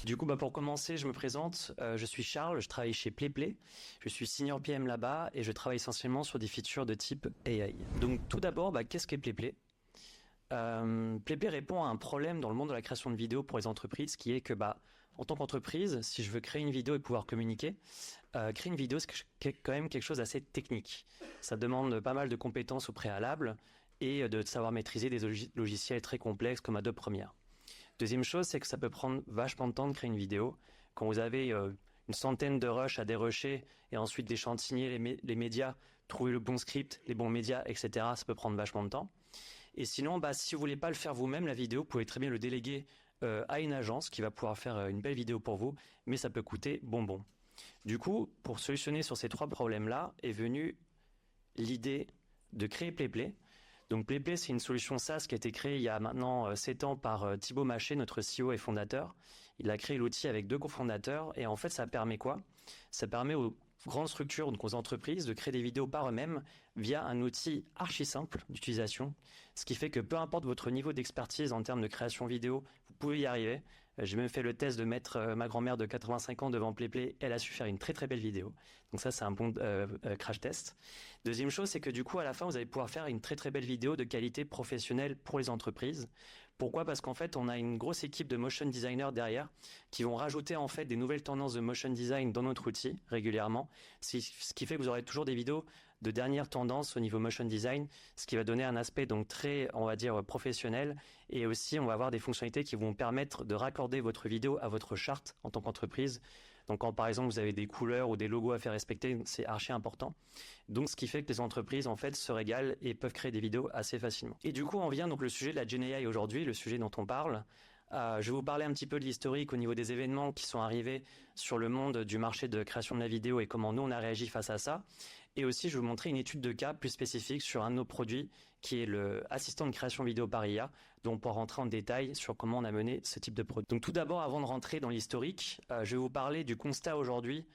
Du coup, pour commencer, je me présente. Je suis Charles, je travaille chez PlayPlay. Je suis senior PM là-bas et je travaille essentiellement sur des features de type AI. Donc tout d'abord, qu'est-ce qu'est PlayPlay? PlayPlay répond à un problème dans le monde de la création de vidéos pour les entreprises qui est que en tant qu'entreprise, si je veux créer une vidéo et pouvoir communiquer, créer une vidéo, c'est quand même quelque chose d'assez technique. Ça demande pas mal de compétences au préalable et de savoir maîtriser des logiciels très complexes comme Adobe Premiere. Deuxième chose, c'est que ça peut prendre vachement de temps de créer une vidéo. Quand vous avez une centaine de rushs à dérusher et ensuite d'échantillonner les médias, trouver le bon script, les bons médias, etc., ça peut prendre vachement de temps. Et sinon, si vous voulez pas le faire vous-même, la vidéo, vous pouvez très bien le déléguer à une agence qui va pouvoir faire une belle vidéo pour vous, mais ça peut coûter bonbon. Du coup, pour solutionner sur ces trois problèmes-là, est venue l'idée de créer PlayPlay. Donc PlayPlay, c'est une solution SaaS qui a été créée il y a maintenant 7 ans par Thibaut Maché, notre CEO et fondateur. Il a créé l'outil avec 2 cofondateurs et en fait, ça permet quoi? Ça permet aux grandes structures, donc aux entreprises, de créer des vidéos par eux-mêmes via un outil archi simple d'utilisation. Ce qui fait que peu importe votre niveau d'expertise en termes de création vidéo, vous pouvez y arriver. J'ai même fait le test de mettre ma grand-mère de 85 ans devant PlayPlay. Elle a su faire une très très belle vidéo. Donc ça, c'est un bon crash test. Deuxième chose, c'est que du coup, à la fin, vous allez pouvoir faire une très très belle vidéo de qualité professionnelle pour les entreprises. Pourquoi? Parce qu'en fait, on a une grosse équipe de motion designers derrière qui vont rajouter en fait des nouvelles tendances de motion design dans notre outil régulièrement. Ce qui fait que vous aurez toujours des vidéos de dernière tendance au niveau motion design, ce qui va donner un aspect donc très, on va dire, professionnel. Et aussi, on va avoir des fonctionnalités qui vont permettre de raccorder votre vidéo à votre charte en tant qu'entreprise. Donc quand par exemple vous avez des couleurs ou des logos à faire respecter, c'est archi important. Donc ce qui fait que les entreprises en fait se régalent et peuvent créer des vidéos assez facilement. Et du coup on vient donc le sujet de la Gen AI aujourd'hui, le sujet dont on parle. Je vais vous parler un petit peu de l'historique au niveau des événements qui sont arrivés sur le monde du marché de création de la vidéo et comment nous on a réagi face à ça. Et aussi je vais vous montrer une étude de cas plus spécifique sur un de nos produits qui est le assistant de création vidéo par IA, dont on pourra rentrer en détail sur comment on a mené ce type de produit. Donc tout d'abord, avant de rentrer dans l'historique, je vais vous parler du constat aujourd'hui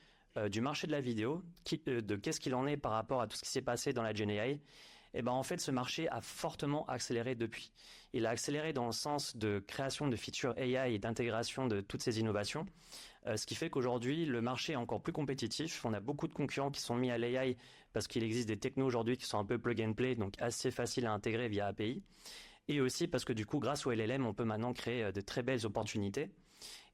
du marché de la vidéo, de qu'est-ce qu'il en est par rapport à tout ce qui s'est passé dans la Gen AI. Et en fait, ce marché a fortement accéléré depuis. Il a accéléré dans le sens de création de features AI et d'intégration de toutes ces innovations, ce qui fait qu'aujourd'hui, le marché est encore plus compétitif. On a beaucoup de concurrents qui sont mis à l'AI parce qu'il existe des technos aujourd'hui qui sont un peu plug and play, donc assez faciles à intégrer via API. Et aussi parce que du coup, grâce au LLM, on peut maintenant créer de très belles opportunités.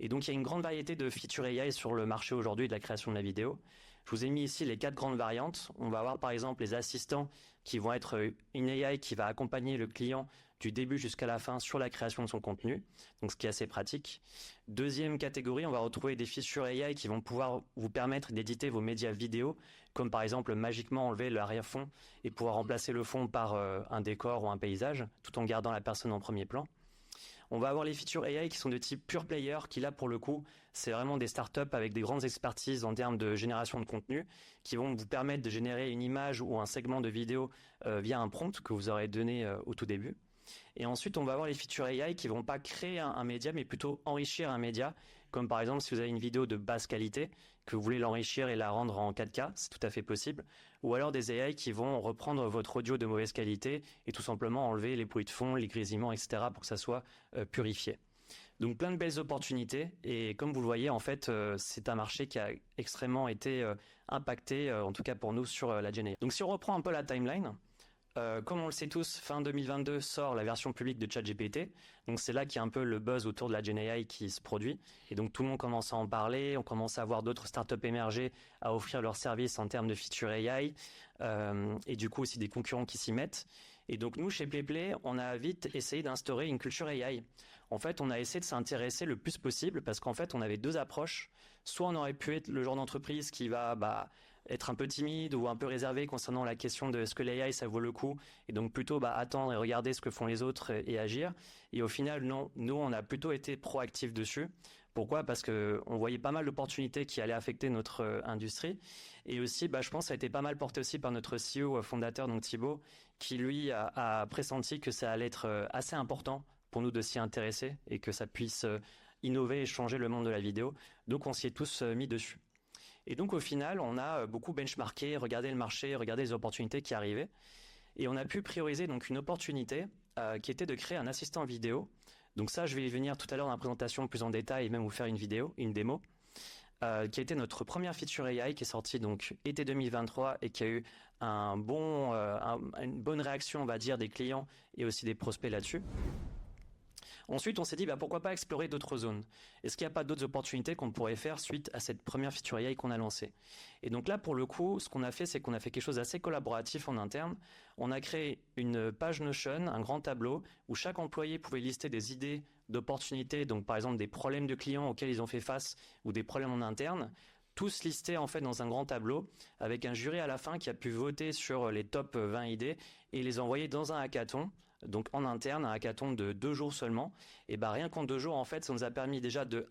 Et donc, il y a une grande variété de features AI sur le marché aujourd'hui de la création de la vidéo. Je vous ai mis ici les 4 grandes variantes. On va avoir par exemple les assistants qui vont être une AI qui va accompagner le client du début jusqu'à la fin sur la création de son contenu, donc ce qui est assez pratique. Deuxième catégorie, on va retrouver des features AI qui vont pouvoir vous permettre d'éditer vos médias vidéo, comme par exemple magiquement enlever l'arrière-fond et pouvoir remplacer le fond par un décor ou un paysage, tout en gardant la personne en premier plan. On va avoir les features AI qui sont de type pure player, qui là pour le coup, c'est vraiment des startups avec des grandes expertises en termes de génération de contenu, qui vont vous permettre de générer une image ou un segment de vidéo via un prompt que vous aurez donné au tout début. Et ensuite, on va avoir les features AI qui vont pas créer un média, mais plutôt enrichir un média. Comme par exemple, si vous avez une vidéo de basse qualité, que vous voulez l'enrichir et la rendre en 4K, c'est tout à fait possible. Ou alors des AI qui vont reprendre votre audio de mauvaise qualité et tout simplement enlever les bruits de fond, les grésillements, etc. pour que ça soit purifié. Donc plein de belles opportunités et comme vous le voyez en fait c'est un marché qui a extrêmement été impacté en tout cas pour nous sur la Gen AI. Donc si on reprend un peu la timeline, comme on le sait tous, fin 2022 sort la version publique de ChatGPT. Donc c'est là qu'il y a un peu le buzz autour de la Gen AI qui se produit. Et donc tout le monde commence à en parler. On commence à voir d'autres startups émerger à offrir leurs services en termes de features AI. Et du coup aussi des concurrents qui s'y mettent. Et donc nous, chez PlayPlay, on a vite essayé d'instaurer une culture AI. En fait, on a essayé de s'intéresser le plus possible parce qu'en fait, on avait 2 approches. Soit on aurait pu être le genre d'entreprise qui va être un peu timide ou un peu réservé concernant la question de est-ce que l'AI ça vaut le coup et donc plutôt attendre et regarder ce que font les autres et agir. Et au final, non, nous on a plutôt été proactifs dessus. Pourquoi? Parce que on voyait pas mal d'opportunités qui allaient affecter notre industrie et aussi je pense que ça a été pas mal porté aussi par notre CEO fondateur donc Thibaut qui lui a pressenti que ça allait être assez important pour nous de s'y intéresser et que ça puisse innover et changer le monde de la vidéo. Donc on s'y est tous mis dessus. Et donc au final, on a beaucoup benchmarké, regardé le marché, regardé les opportunités qui arrivaient. Et on a pu prioriser donc une opportunité qui était de créer un assistant vidéo Donc ça, je vais y venir tout à l'heure dans la présentation plus en détail et même vous faire une vidéo, une démo, qui a été notre première feature AI qui est sortie donc été 2023 et qui a eu une bonne réaction, on va dire, des clients et aussi des prospects là-dessus. Ensuite, on s'est dit, pourquoi pas explorer d'autres zones? Est-ce qu'il n'y a pas d'autres opportunités qu'on pourrait faire suite à cette première feature AI qu'on a lancée? Et donc là, pour le coup, ce qu'on a fait, c'est qu'on a fait quelque chose d'assez collaboratif en interne. On a créé une page Notion, un grand tableau, où chaque employé pouvait lister des idées d'opportunités, donc par exemple des problèmes de clients auxquels ils ont fait face ou des problèmes en interne, tous listés en fait dans un grand tableau avec un jury à la fin qui a pu voter sur les top 20 idées et les envoyer dans un hackathon. Donc en interne, un hackathon de 2 jours seulement. Et rien qu'en 2 jours, en fait, ça nous a permis déjà de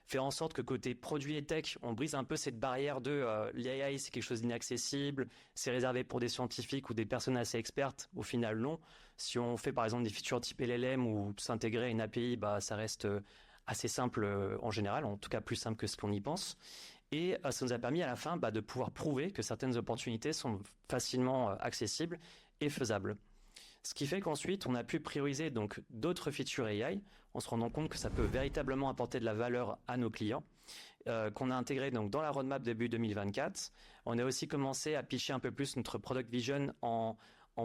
faire en sorte que côté produit et tech, on brise un peu cette barrière de l'AI, c'est quelque chose d'inaccessible, c'est réservé pour des scientifiques ou des personnes assez expertes. Au final, non. Si on fait par exemple des features type LLM ou s'intégrer à une API, ça reste assez simple en général, en tout cas plus simple que ce qu'on y pense. Et ça nous a permis à la fin de pouvoir prouver que certaines opportunités sont facilement accessibles et faisables. Ce qui fait qu'ensuite, on a pu prioriser donc d'autres features AI en se rendant compte que ça peut véritablement apporter de la valeur à nos clients, qu'on a intégré donc dans la roadmap début 2024. On a aussi commencé à pitcher un peu plus notre product vision en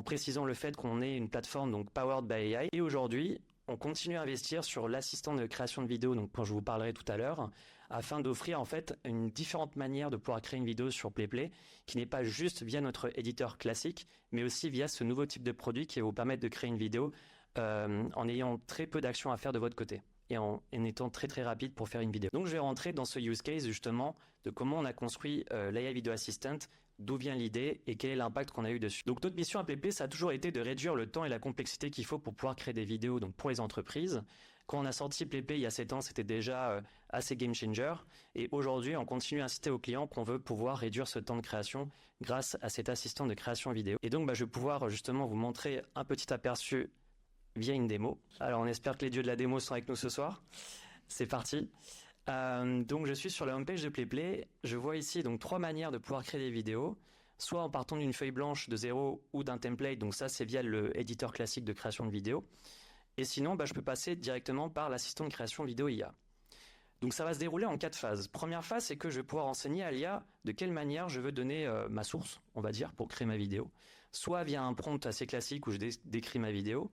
précisant le fait qu'on est une plateforme donc powered by AI. Et aujourd'hui, on continue à investir sur l'assistant de création de vidéos, donc quand je vous parlerai tout à l'heure, afin d'offrir en fait une différente manière de pouvoir créer une vidéo sur PlayPlay, qui n'est pas juste via notre éditeur classique, mais aussi via ce nouveau type de produit qui va vous permettre de créer une vidéo en ayant très peu d'actions à faire de votre côté et en étant très très rapide pour faire une vidéo. Donc je vais rentrer dans ce use case justement de comment on a construit l'AI Video Assistant, d'où vient l'idée et quel est l'impact qu'on a eu dessus. Donc notre mission à PlayPlay, ça a toujours été de réduire le temps et la complexité qu'il faut pour pouvoir créer des vidéos donc pour les entreprises. Quand on a sorti PlayPlay il y a 7 ans, c'était déjà assez game changer. Et aujourd'hui, on continue à inciter aux clients qu'on veut pouvoir réduire ce temps de création grâce à cet assistant de création vidéo. Et donc, je vais pouvoir justement vous montrer un petit aperçu via une démo. Alors, on espère que les dieux de la démo sont avec nous ce soir. C'est parti. Donc, je suis sur la homepage de PlayPlay. Je vois ici donc 3 manières de pouvoir créer des vidéos. Soit en partant d'une feuille blanche de zéro ou d'un template. Donc ça, c'est via le éditeur classique de création de vidéo. Et sinon, je peux passer directement par l'assistant de création vidéo IA. Donc ça va se dérouler en 4 phases. Première phase, c'est que je vais pouvoir enseigner à l'IA de quelle manière je veux donner ma source, on va dire, pour créer ma vidéo. Soit via un prompt assez classique où je décris ma vidéo,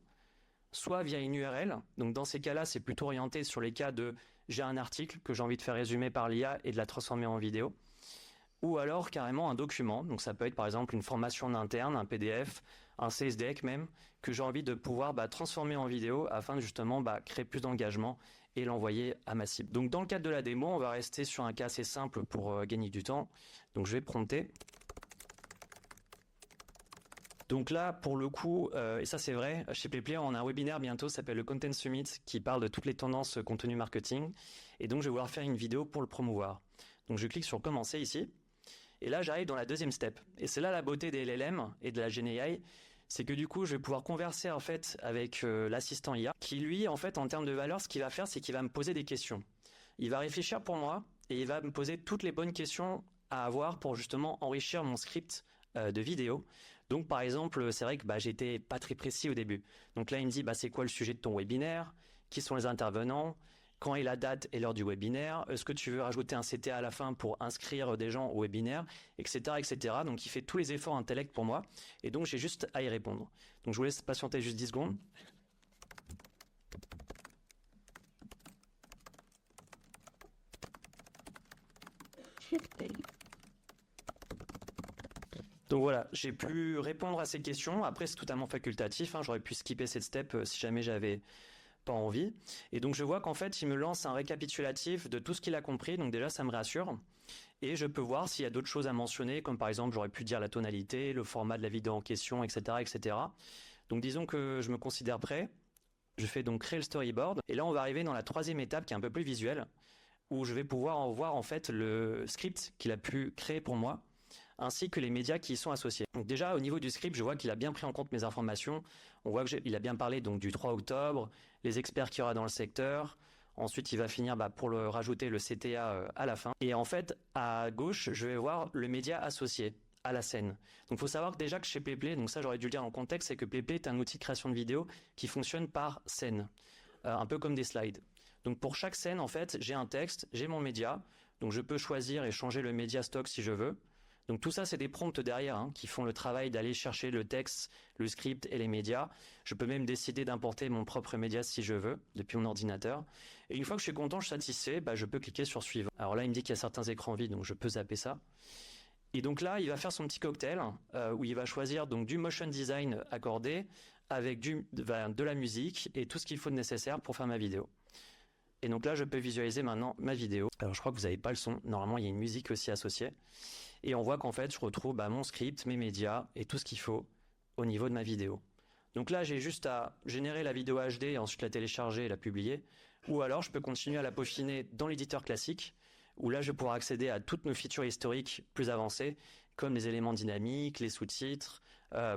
soit via une URL. Donc dans ces cas-là, c'est plutôt orienté sur les cas de j'ai un article que j'ai envie de faire résumer par l'IA et de la transformer en vidéo. Ou alors carrément un document. Donc ça peut être par exemple une formation en interne, un PDF, un CSDEC même, que j'ai envie de pouvoir transformer en vidéo afin de justement créer plus d'engagement et l'envoyer à ma cible. Donc dans le cadre de la démo, on va rester sur un cas assez simple pour gagner du temps. Donc je vais prompter. Donc là, pour le coup, et ça c'est vrai, chez PlayPlay, on a un webinaire bientôt, ça s'appelle le Content Summit, qui parle de toutes les tendances contenu marketing. Et donc je vais vouloir faire une vidéo pour le promouvoir. Donc je clique sur commencer ici. Et là, j'arrive dans la deuxième step. Et c'est là la beauté des LLM et de la GenAI, c'est que du coup, je vais pouvoir converser en fait avec l'assistant IA, qui lui, en fait, en termes de valeur, ce qu'il va faire, c'est qu'il va me poser des questions. Il va réfléchir pour moi et il va me poser toutes les bonnes questions à avoir pour justement enrichir mon script de vidéo. Donc, par exemple, c'est vrai que j'étais pas très précis au début. Donc là, il me dit, c'est quoi le sujet de ton webinaire? Qui sont les intervenants? Quand est la date et l'heure du webinaire? Est-ce que tu veux rajouter un CTA à la fin pour inscrire des gens au webinaire, etc., etc. Donc, il fait tous les efforts intellects pour moi. Et donc, j'ai juste à y répondre. Donc, je vous laisse patienter juste 10 secondes. Donc voilà, j'ai pu répondre à ces questions. Après, c'est totalement facultatif. J'aurais pu skipper cette step si jamais j'avais pas envie. Et donc je vois qu'en fait il me lance un récapitulatif de tout ce qu'il a compris, donc déjà ça me rassure. Et je peux voir s'il y a d'autres choses à mentionner, comme par exemple j'aurais pu dire la tonalité, le format de la vidéo en question, etc., etc. Donc disons que je me considère prêt. Je fais donc créer le storyboard. Et là on va arriver dans la troisième étape qui est un peu plus visuelle, où je vais pouvoir en voir en fait le script qu'il a pu créer pour moi, ainsi que les médias qui y sont associés. Donc déjà au niveau du script, je vois qu'il a bien pris en compte mes informations. On voit qu'il a bien parlé donc du 3 octobre, les experts qu'il y aura dans le secteur. Ensuite, il va finir pour le rajouter le CTA à la fin. Et en fait, à gauche, je vais voir le média associé à la scène. Donc il faut savoir que déjà que chez PlayPlay, donc ça j'aurais dû le dire en contexte, c'est que PlayPlay est un outil de création de vidéo qui fonctionne par scène. un peu comme des slides. Donc pour chaque scène, en fait, j'ai un texte, j'ai mon média, donc je peux choisir et changer le média stock si je veux. Donc tout ça, c'est des prompts derrière qui font le travail d'aller chercher le texte, le script et les médias. Je peux même décider d'importer mon propre média si je veux, depuis mon ordinateur. Et une fois que je suis content, je suis satisfait, je peux cliquer sur suivant. Alors là, il me dit qu'il y a certains écrans vides, donc je peux zapper ça. Et donc là, il va faire son petit cocktail où il va choisir donc du motion design accordé avec de la musique et tout ce qu'il faut de nécessaire pour faire ma vidéo. Et donc là, je peux visualiser maintenant ma vidéo. Alors je crois que vous n'avez pas le son. Normalement, il y a une musique aussi associée. Et on voit qu'en fait, je retrouve mon script, mes médias et tout ce qu'il faut au niveau de ma vidéo. Donc là, j'ai juste à générer la vidéo HD et ensuite la télécharger et la publier. Ou alors, je peux continuer à la peaufiner dans l'éditeur classique, où là, je vais pouvoir accéder à toutes nos features historiques plus avancées, comme les éléments dynamiques, les sous-titres,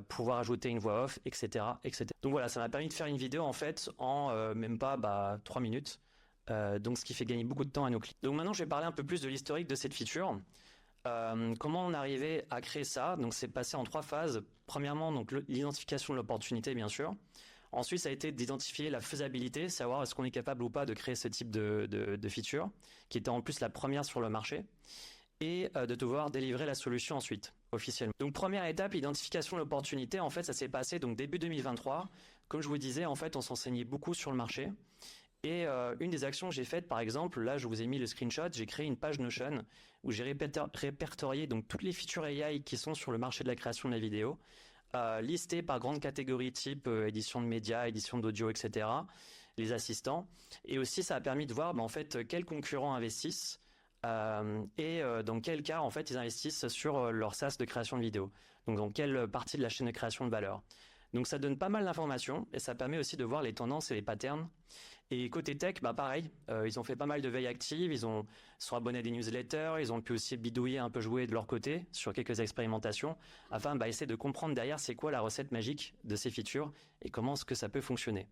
pouvoir ajouter une voix off, etc., etc. Donc voilà, ça m'a permis de faire une vidéo en fait en même pas 3 minutes. Donc ce qui fait gagner beaucoup de temps à nos clients. Donc maintenant, je vais parler un peu plus de l'historique de cette feature. Comment on arrivait à créer ça? Donc c'est passé en 3 phases. Premièrement, donc l'identification de l'opportunité, bien sûr. Ensuite, ça a été d'identifier la faisabilité, savoir est-ce qu'on est capable ou pas de créer ce type de feature, qui était en plus la première sur le marché, et de devoir délivrer la solution ensuite, officiellement. Donc première étape, identification de l'opportunité. En fait, ça s'est passé donc début 2023. Comme je vous disais, en fait, on s'enseignait beaucoup sur le marché. Et une des actions que j'ai faites, par exemple, là je vous ai mis le screenshot, j'ai créé une page Notion où j'ai répertorié donc toutes les features AI qui sont sur le marché de la création de la vidéo, listées par grande catégorie type édition de médias, édition d'audio, etc., les assistants. Et aussi ça a permis de voir en fait quels concurrents investissent et dans quel cas en fait ils investissent sur leur SaaS de création de vidéo. Donc dans quelle partie de la chaîne de création de valeur. Donc ça donne pas mal d'informations et ça permet aussi de voir les tendances et les patterns. Et côté tech, pareil, ils ont fait pas mal de veille active, ils sont abonnés à des newsletters, ils ont pu aussi bidouiller un peu jouer de leur côté sur quelques expérimentations afin d'essayer de comprendre derrière c'est quoi la recette magique de ces features et comment est-ce que ça peut fonctionner.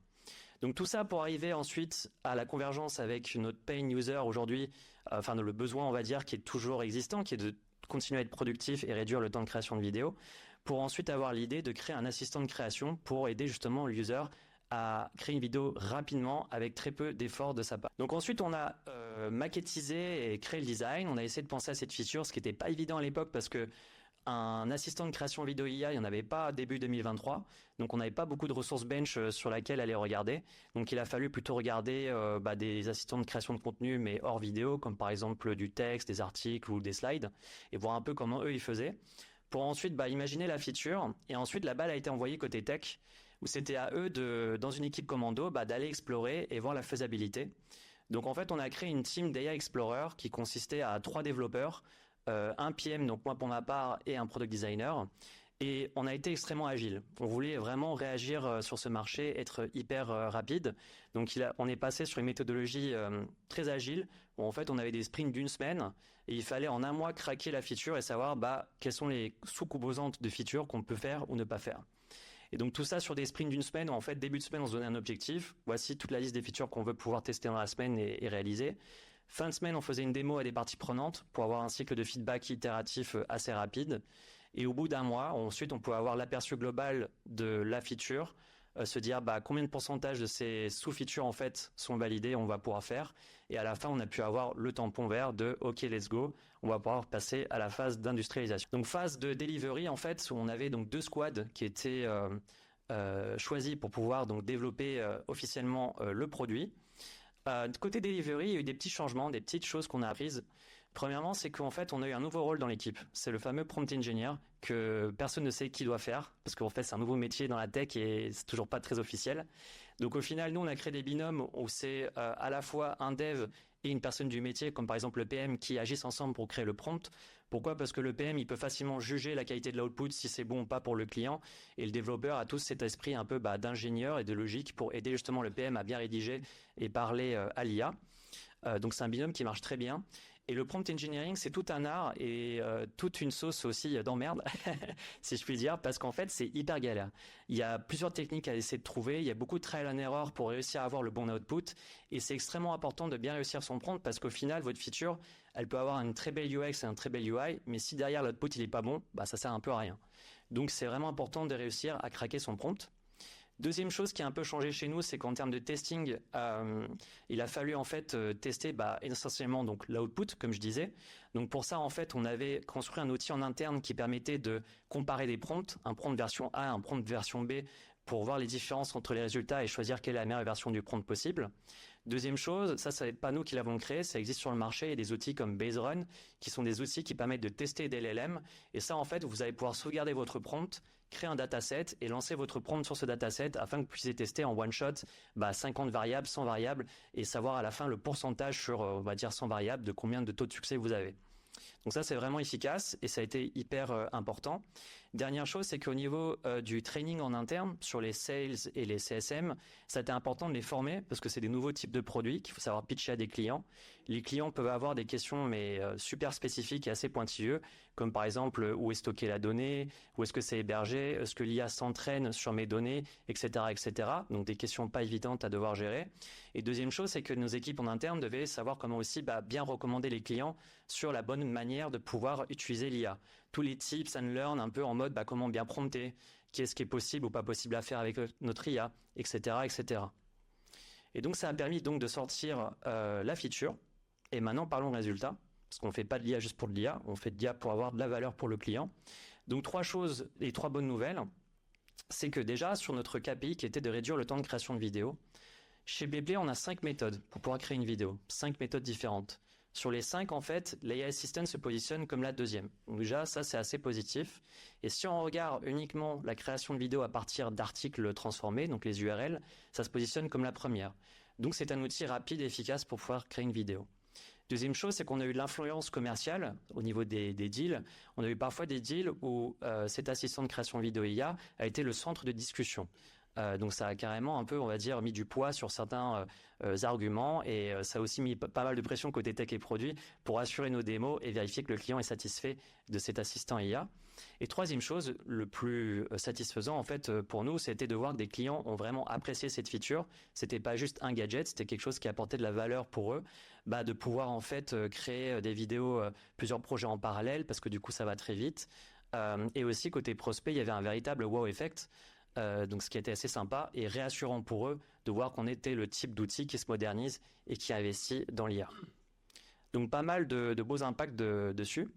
Donc tout ça pour arriver ensuite à la convergence avec notre paying user aujourd'hui, le besoin on va dire qui est toujours existant, qui est de continuer à être productif et réduire le temps de création de vidéo, pour ensuite avoir l'idée de créer un assistant de création pour aider justement l'user à créer une vidéo rapidement avec très peu d'efforts de sa part. Donc ensuite on a maquettisé et créé le design, on a essayé de penser à cette feature, ce qui n'était pas évident à l'époque parce que un assistant de création vidéo IA, il n'y en avait pas début 2023, donc on n'avait pas beaucoup de ressources bench sur laquelle aller regarder. Donc il a fallu plutôt regarder des assistants de création de contenu mais hors vidéo, comme par exemple du texte, des articles ou des slides, et voir un peu comment eux ils faisaient. Pour ensuite imaginer la feature, et ensuite la balle a été envoyée côté tech, où c'était à eux, dans une équipe commando, d'aller explorer et voir la faisabilité. Donc en fait, on a créé une team d'AI Explorer qui consistait à 3 développeurs, un PM, donc moi pour ma part, et un product designer. Et on a été extrêmement agile. On voulait vraiment réagir sur ce marché, être hyper rapide. Donc on est passé sur une méthodologie très agile, où en fait on avait des sprints d'1 semaine, et il fallait en un mois craquer la feature et savoir quelles sont les sous-composantes de feature qu'on peut faire ou ne pas faire. Et donc tout ça sur des sprints d'1 semaine, où en fait début de semaine on se donnait un objectif. Voici toute la liste des features qu'on veut pouvoir tester dans la semaine et réaliser. Fin de semaine, on faisait une démo à des parties prenantes pour avoir un cycle de feedback itératif assez rapide. Et au bout d'un mois, ensuite, on pouvait avoir l'aperçu global de la feature, se dire combien de pourcentage de ces sous-features en fait sont validées, on va pouvoir faire. Et à la fin, on a pu avoir le tampon vert de OK, let's go. On va pouvoir passer à la phase d'industrialisation. Donc phase de delivery en fait, où on avait donc 2 squads qui étaient choisis pour pouvoir donc développer officiellement le produit. Côté delivery, il y a eu des petits changements, des petites choses qu'on a apprises. Premièrement, c'est qu'en fait, on a eu un nouveau rôle dans l'équipe. C'est le fameux prompt engineer que personne ne sait qui doit faire parce qu'en fait, c'est un nouveau métier dans la tech et c'est toujours pas très officiel. Donc au final, nous, on a créé des binômes où c'est à la fois un dev et une personne du métier, comme par exemple le PM, qui agissent ensemble pour créer le prompt. Pourquoi? Parce que le PM, il peut facilement juger la qualité de l'output, si c'est bon ou pas pour le client. Et le développeur a tous cet esprit un peu d'ingénieur et de logique pour aider justement le PM à bien rédiger et parler à l'IA. Donc c'est un binôme qui marche très bien. Et le prompt engineering, c'est tout un art et toute une sauce aussi d'emmerde, si je puis dire, parce qu'en fait, c'est hyper galère. Il y a plusieurs techniques à essayer de trouver, il y a beaucoup de trial and error pour réussir à avoir le bon output, et c'est extrêmement important de bien réussir son prompt, parce qu'au final, votre feature, elle peut avoir une très belle UX et un très bel UI, mais si derrière l'output, il est pas bon, ça sert un peu à rien. Donc, c'est vraiment important de réussir à craquer son prompt. Deuxième chose qui a un peu changé chez nous, c'est qu'en termes de testing, il a fallu en fait tester essentiellement donc l'output, comme je disais. Donc pour ça, en fait, on avait construit un outil en interne qui permettait de comparer des prompts, un prompt version A, un prompt version B, pour voir les différences entre les résultats et choisir quelle est la meilleure version du prompt possible. Deuxième chose, ça n'est pas nous qui l'avons créé, ça existe sur le marché. Il y a des outils comme Bayesrun qui sont des outils qui permettent de tester des LLM. Et ça, en fait, vous allez pouvoir sauvegarder votre prompt, créer un dataset et lancer votre prompt sur ce dataset afin que vous puissiez tester en one shot 50 variables, 100 variables et savoir à la fin le pourcentage sur, on va dire, 100 variables de combien de taux de succès vous avez. Donc ça, c'est vraiment efficace et ça a été hyper important. Dernière chose, c'est qu'au niveau du training en interne, sur les sales et les CSM, ça a été important de les former parce que c'est des nouveaux types de produits qu'il faut savoir pitcher à des clients. Les clients peuvent avoir des questions mais super spécifiques et assez pointilleux, comme par exemple où est stockée la donnée, où est-ce que c'est hébergé, est-ce que l'IA s'entraîne sur mes données, etc., etc. Donc des questions pas évidentes à devoir gérer. Et deuxième chose, c'est que nos équipes en interne devaient savoir comment aussi bien recommander les clients sur la bonne manière de pouvoir utiliser l'IA. Tous les tips and learn un peu en mode comment bien prompter, qu'est-ce qui est possible ou pas possible à faire avec notre IA, etc., etc. Et donc ça a permis donc de sortir la feature. Et maintenant parlons résultats, parce qu'on ne fait pas de l'IA juste pour de l'IA, on fait de l'IA pour avoir de la valeur pour le client. Donc 3 choses et 3 bonnes nouvelles, c'est que déjà sur notre KPI qui était de réduire le temps de création de vidéos, chez Playplay on a 5 méthodes pour pouvoir créer une vidéo, 5 méthodes différentes. Sur les 5, en fait, l'AI Assistant se positionne comme la deuxième. Donc déjà, ça, c'est assez positif. Et si on regarde uniquement la création de vidéos à partir d'articles transformés, donc les URL, ça se positionne comme la première. Donc c'est un outil rapide et efficace pour pouvoir créer une vidéo. Deuxième chose, c'est qu'on a eu de l'influence commerciale au niveau des deals. On a eu parfois des deals où cet assistant de création vidéo IA a été le centre de discussion. Donc ça a carrément un peu, on va dire, mis du poids sur certains arguments et ça a aussi mis pas mal de pression côté tech et produit pour assurer nos démos et vérifier que le client est satisfait de cet assistant IA. Et troisième chose, le plus satisfaisant en fait pour nous, c'était de voir que des clients ont vraiment apprécié cette feature. C'était pas juste un gadget, c'était quelque chose qui apportait de la valeur pour eux, de pouvoir en fait créer des vidéos, plusieurs projets en parallèle parce que du coup ça va très vite. Et aussi côté prospect, il y avait un véritable wow effect. Donc ce qui était assez sympa et réassurant pour eux de voir qu'on était le type d'outil qui se modernise et qui investit dans l'IA. Donc pas mal de beaux impacts dessus.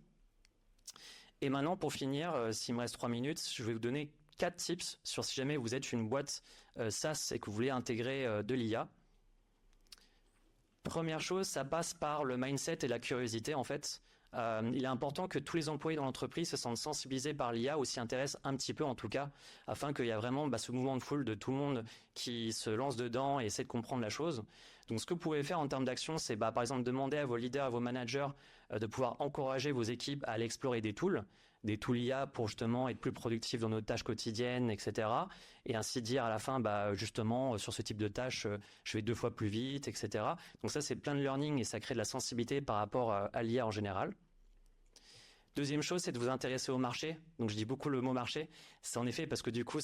Et maintenant pour finir, s'il me reste 3 minutes, je vais vous donner 4 tips sur si jamais vous êtes une boîte SaaS et que vous voulez intégrer de l'IA. Première chose, ça passe par le mindset et la curiosité en fait. Il est important que tous les employés dans l'entreprise se sentent sensibilisés par l'IA ou s'y intéressent un petit peu en tout cas, afin qu'il y ait vraiment ce mouvement de foule de tout le monde qui se lance dedans et essaie de comprendre la chose. Donc ce que vous pouvez faire en termes d'action, c'est par exemple demander à vos leaders, à vos managers de pouvoir encourager vos équipes à aller explorer des tools IA pour justement être plus productifs dans nos tâches quotidiennes, etc. Et ainsi dire à la fin, justement, sur ce type de tâches, je vais 2 fois plus vite, etc. Donc ça, c'est plein de learning et ça crée de la sensibilité par rapport à l'IA en général. Deuxième chose, c'est de vous intéresser au marché. Donc je dis beaucoup le mot marché. C'est en effet parce que du coup,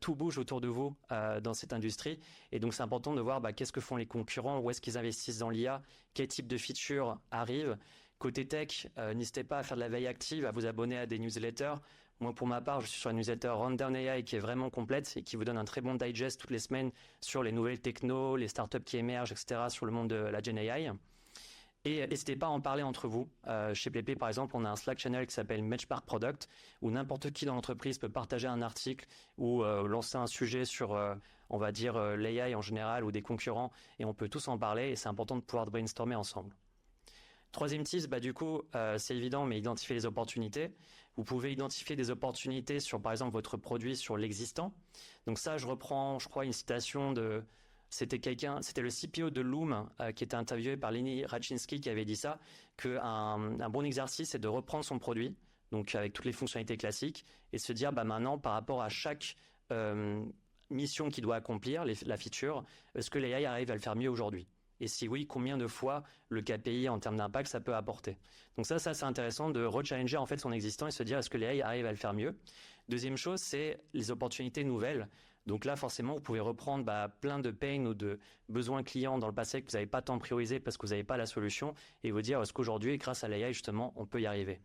tout bouge autour de vous dans cette industrie. Et donc c'est important de voir qu'est-ce que font les concurrents, où est-ce qu'ils investissent dans l'IA, quel type de features arrivent. Côté tech, n'hésitez pas à faire de la veille active, à vous abonner à des newsletters. Moi, pour ma part, je suis sur une newsletter Rundown AI qui est vraiment complète et qui vous donne un très bon digest toutes les semaines sur les nouvelles technos, les startups qui émergent, etc., sur le monde de la Gen AI. Et n'hésitez pas à en parler entre vous. Chez Playplay, par exemple, on a un Slack channel qui s'appelle Matchmark Product, où n'importe qui dans l'entreprise peut partager un article ou lancer un sujet sur, on va dire, l'AI en général ou des concurrents, et on peut tous en parler, et c'est important de pouvoir brainstormer ensemble. Troisième tip, du coup, c'est évident, mais identifier les opportunités. Vous pouvez identifier des opportunités sur, par exemple, votre produit sur l'existant. Donc ça, je reprends, je crois, une citation de... C'était le CPO de Loom qui était interviewé par Lenny Raczynski qui avait dit ça, qu'un bon exercice, c'est de reprendre son produit, donc avec toutes les fonctionnalités classiques, et se dire, maintenant, par rapport à chaque mission qu'il doit accomplir, la feature, est-ce que l'AI arrive à le faire mieux aujourd'hui ? Et si oui, combien de fois le KPI en termes d'impact ça peut apporter. Donc ça c'est intéressant de rechallenger en fait son existant et se dire est-ce que l'AI arrive à le faire mieux. Deuxième chose, c'est les opportunités nouvelles. Donc là forcément vous pouvez reprendre plein de pains ou de besoins clients dans le passé que vous n'avez pas tant priorisé parce que vous n'avez pas la solution et vous dire est-ce qu'aujourd'hui grâce à l'AI justement on peut y arriver.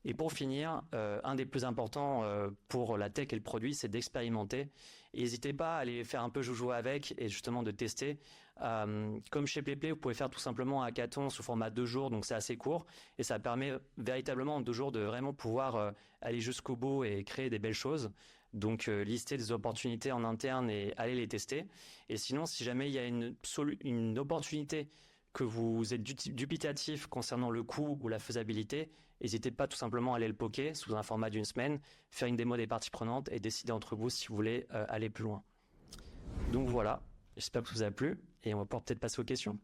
Et pour finir, un des plus importants pour la tech et le produit, c'est d'expérimenter. Et n'hésitez pas à aller faire un peu joujou avec et justement de tester. Comme chez PlayPlay, vous pouvez faire tout simplement un hackathon sous format 2 jours, donc c'est assez court. Et ça permet véritablement en 2 jours de vraiment pouvoir aller jusqu'au bout et créer des belles choses. Donc lister des opportunités en interne et aller les tester. Et sinon, si jamais il y a une opportunité que vous êtes dubitatif concernant le coût ou la faisabilité, n'hésitez pas tout simplement à aller le poker sous un format d'1 semaine, faire une démo des parties prenantes et décider entre vous si vous voulez aller plus loin. Donc voilà, j'espère que ça vous a plu et on va pouvoir peut-être passer aux questions.